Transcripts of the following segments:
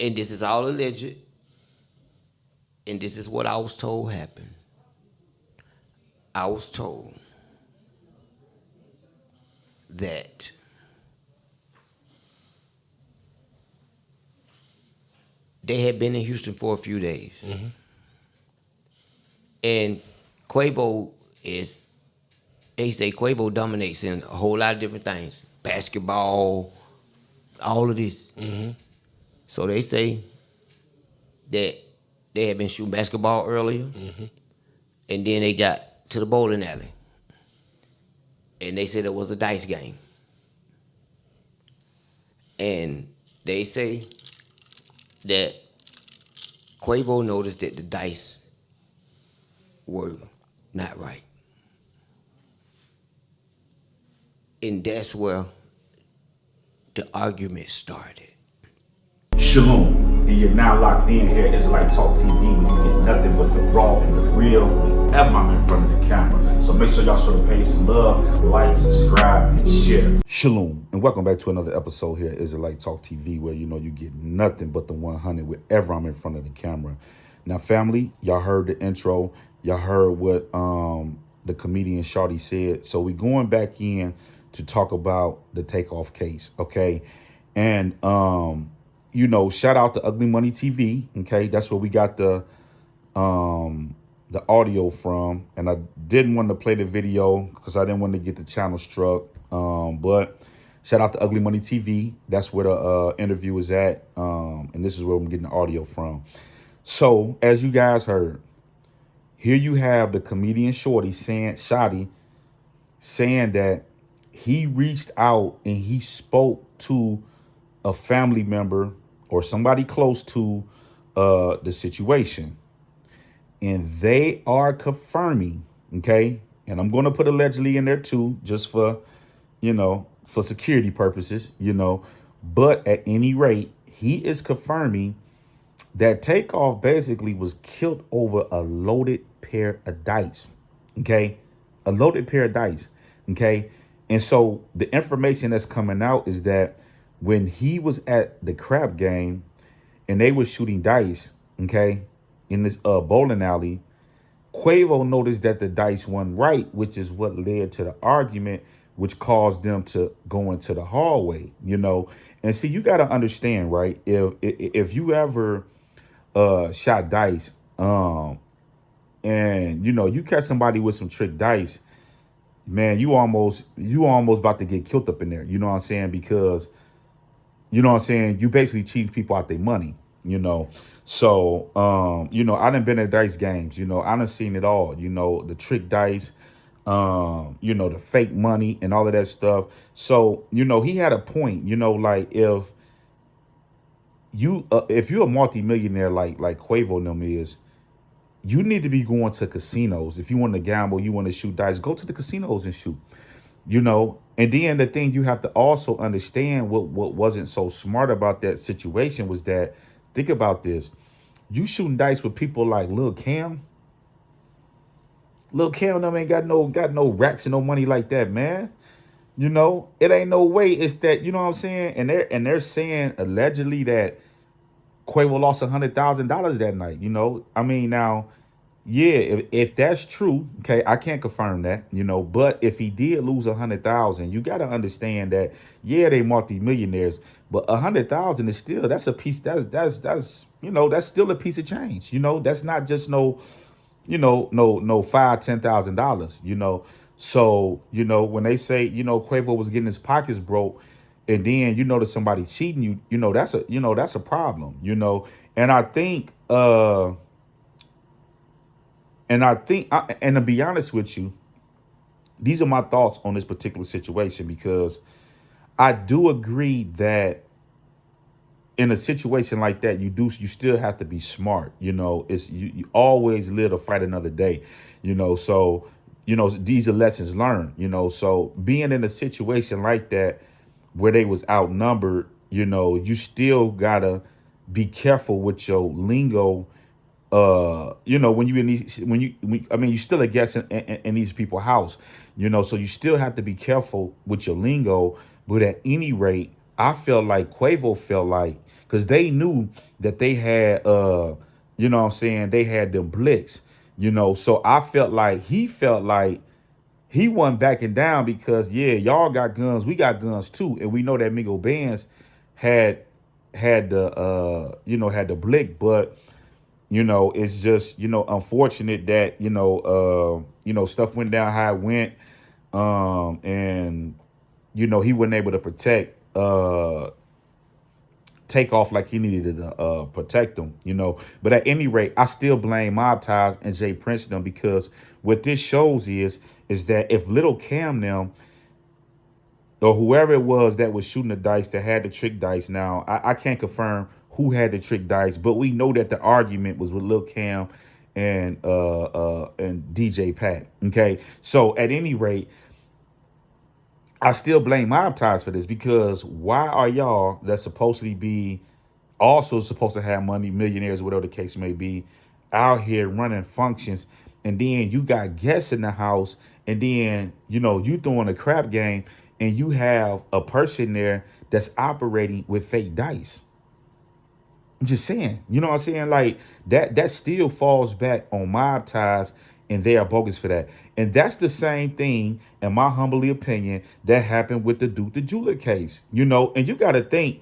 and this is all alleged, and this is what I was told happened. I was told that they had been in Houston for a few days. And Quavo is, they say Quavo dominates in a whole lot of different things. Basketball, all of this. So they say that they had been shooting basketball earlier, and then they got to the bowling alley. And they said it was a dice game. And they say that Quavo noticed that the dice were not right. And that's where the argument started. Shalom, and you're now locked in here at Israelite Talk TV, where you get nothing but the raw and the real whenever I'm in front of the camera. So make sure y'all show the page some love, like, subscribe, and share. Shalom, and welcome back to another episode here at Israelite Talk TV, where you get nothing but the 100 whenever I'm in front of the camera. Now, family, y'all heard the intro. Y'all heard what the comedian Shawty said. So we going back in to talk about the Takeoff case, okay? And shout out to Ugly Money TV, okay? That's where we got the audio from, and I didn't want to play the video because I didn't want to get the channel struck. But shout out to Ugly Money TV. That's where the interview is at, and this is where I'm getting the audio from. So as you guys heard, here you have the comedian Shawty saying that he reached out and he spoke to a family member or somebody close to the situation. And they are confirming, okay? And I'm going to put allegedly in there too, just for, for security purposes, But at any rate, he is confirming that Takeoff basically was killed over a loaded pair of dice, okay? A loaded pair of dice, okay? And so the information that's coming out is that when he was at the crap game and they were shooting dice, okay, in this bowling alley, Quavo noticed that the dice weren't right, which is what led to the argument, which caused them to go into the hallway, And see, you got to understand, right? If you ever shot dice, and you catch somebody with some trick dice, man, you almost about to get killed up in there. You know what I'm saying? Because you basically cheat people out their money. So I done been at dice games. I done seen it all. The trick dice, the fake money and all of that stuff. So he had a point. Like if you're a multimillionaire like Quavo and them is, you need to be going to casinos. If you want to gamble, you want to shoot dice, go to the casinos and shoot. And then the thing you have to also understand, what wasn't so smart about that situation was that, think about this, you shooting dice with people like Lil Cam. Lil Cam them ain't got no racks and no money like that, man. It ain't no way. It's that, you know what I'm saying? And they're saying allegedly that Quavo lost $100,000 that night. I mean, now, yeah, if that's true, okay, I can't confirm that, but if he did lose 100,000, you got to understand that, yeah, they multi-millionaires, but 100,000 is still, that's a piece, that's still a piece of change. That's not just no $5,000-$10,000, So, when they say, Quavo was getting his pockets broke, and then that somebody cheating you, that's a problem, and I think and to be honest with you, these are my thoughts on this particular situation, because I do agree that in a situation like that, you still have to be smart. It's you always live to fight another day. So these are lessons learned. So being in a situation like that where they was outnumbered, you still gotta be careful with your lingo. When you in these, you still a guest in these people's house, so you still have to be careful with your lingo. But at any rate, I felt like Quavo felt like, because they knew that they had you know what I'm saying, they had them blicks, you know. So I felt like he wasn't backing down because yeah, y'all got guns, we got guns too, and we know that Migo Bands had the had the blick, but you know, it's just, you know, unfortunate that, stuff went down how it went. And, you know, he wasn't able to protect Takeoff like he needed to protect them, you know. But at any rate, I still blame Mob Ties and Jay Princeton because what this shows is that if Little Cam them or whoever it was that was shooting the dice that had the trick dice. Now, I can't confirm who had the trick dice, but we know that the argument was with Lil Cam and DJ Pat. Okay. So at any rate, I still blame Mob Ties for this because why are y'all that's supposedly be also supposed to have money, millionaires, whatever the case may be, out here running functions, and then you got guests in the house, and then you know you throwing a crap game, and you have a person there that's operating with fake dice. I'm just saying, you know what I'm saying? Like that still falls back on Mob Ties, and they are bogus for that. And that's the same thing, in my humbly opinion, that happened with the Duke the Jeweler case. You know, and you gotta think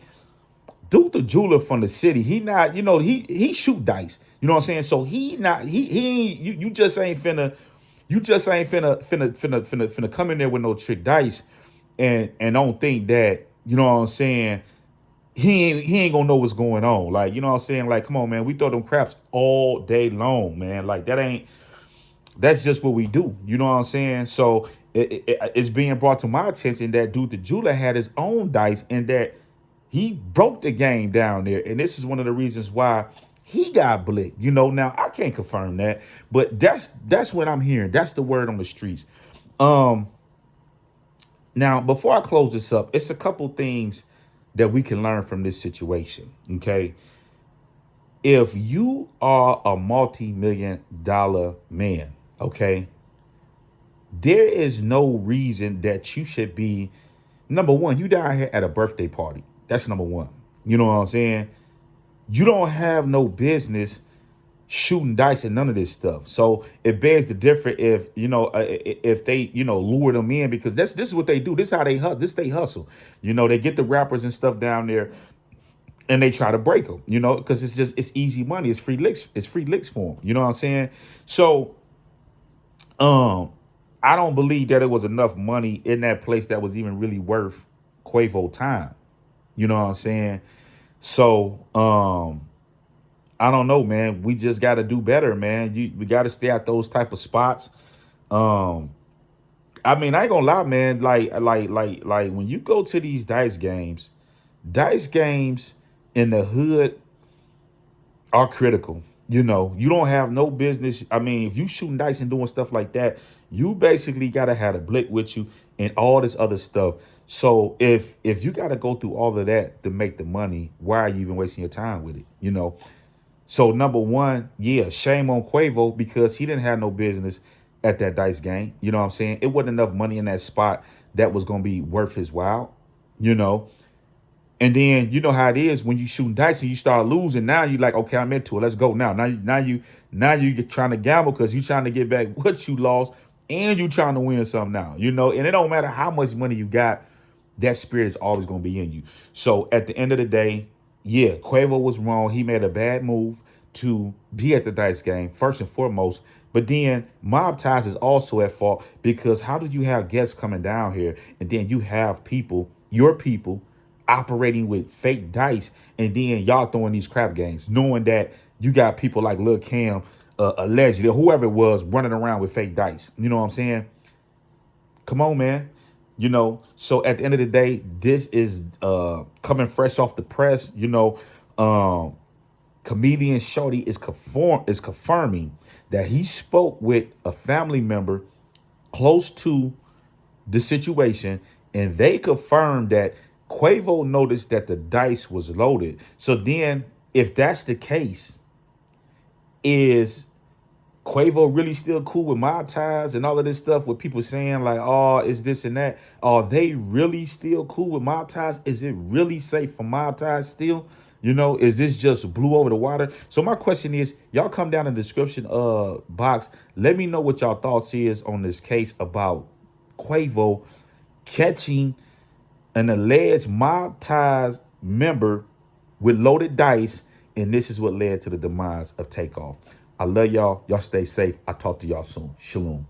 Duke the jeweler from the city, he not, you know, he shoot dice. You know what I'm saying? So he not he ain't you just ain't finna finna come in there with no trick dice and don't think that, you know what I'm saying, he ain't gonna know what's going on. Like, you know what I'm saying? Like, come on, man, we throw them craps all day long, man. Like that's just what we do. You know what I'm saying? So it's being brought to my attention that Dude the Jeweler had his own dice and that he broke the game down there. And this is one of the reasons why he got blicked. You know, now I can't confirm that, but that's what I'm hearing. That's the word on the streets. Um, Now, before I close this up, it's a couple things that we can learn from this situation. Okay. If you are a multi-million-dollar man, okay, there is no reason that you should be, number one, you down here at a birthday party. That's number one. You know what I'm saying? You don't have no business shooting dice and none of this stuff. So it begs to differ if if they lure them in, because this is what they do. This is how they hustle. You know, they get the rappers and stuff down there and they try to break them. You know, because it's easy money. It's free licks. It's free licks for them. You know what I'm saying? So I don't believe that it was enough money in that place that was even really worth Quavo time. You know what I'm saying? So I don't know, man. We just got to do better, man. We got to stay at those type of spots. I mean, I ain't gonna lie, man. Like when you go to these dice games in the hood are critical. You know, you don't have no business. I mean, if you shooting dice and doing stuff like that, you basically gotta have a blick with you and all this other stuff. So if you gotta go through all of that to make the money, why are you even wasting your time with it? You know. So number one, yeah, shame on Quavo because he didn't have no business at that dice game. You know what I'm saying? It wasn't enough money in that spot that was gonna be worth his while. You know. And then you know how it is when you shooting dice and you start losing. Now you like, okay, I'm into it. Let's go now. Now you get trying to gamble because you trying to get back what you lost, and you trying to win something now. You know, and it don't matter how much money you got, that spirit is always going to be in you. So at the end of the day, yeah, Quavo was wrong. He made a bad move to be at the dice game first and foremost. But then Mob Ties is also at fault because how do you have guests coming down here and then you have people, your people, operating with fake dice, and then y'all throwing these crap games, knowing that you got people like Lil Cam, allegedly, or whoever it was, running around with fake dice. You know what I'm saying? Come on, man. You know, so at the end of the day, this is coming fresh off the press. You know, comedian Shorty is confirming that he spoke with a family member close to the situation, and they confirmed that Quavo noticed that the dice was loaded. So then, if that's the case, is Quavo really still cool with Mob Ties and all of this stuff with people saying like, oh, is this and that? Are they really still cool with Mob Ties? Is it really safe for Mob Ties still? You know, is this just blew over the water? So my question is, y'all come down in the description box. Let me know what y'all thoughts is on this case about Quavo catching an alleged mob ties member with loaded dice, and this is what led to the demise of Takeoff. I love y'all. Y'all stay safe. I'll talk to y'all soon. Shalom.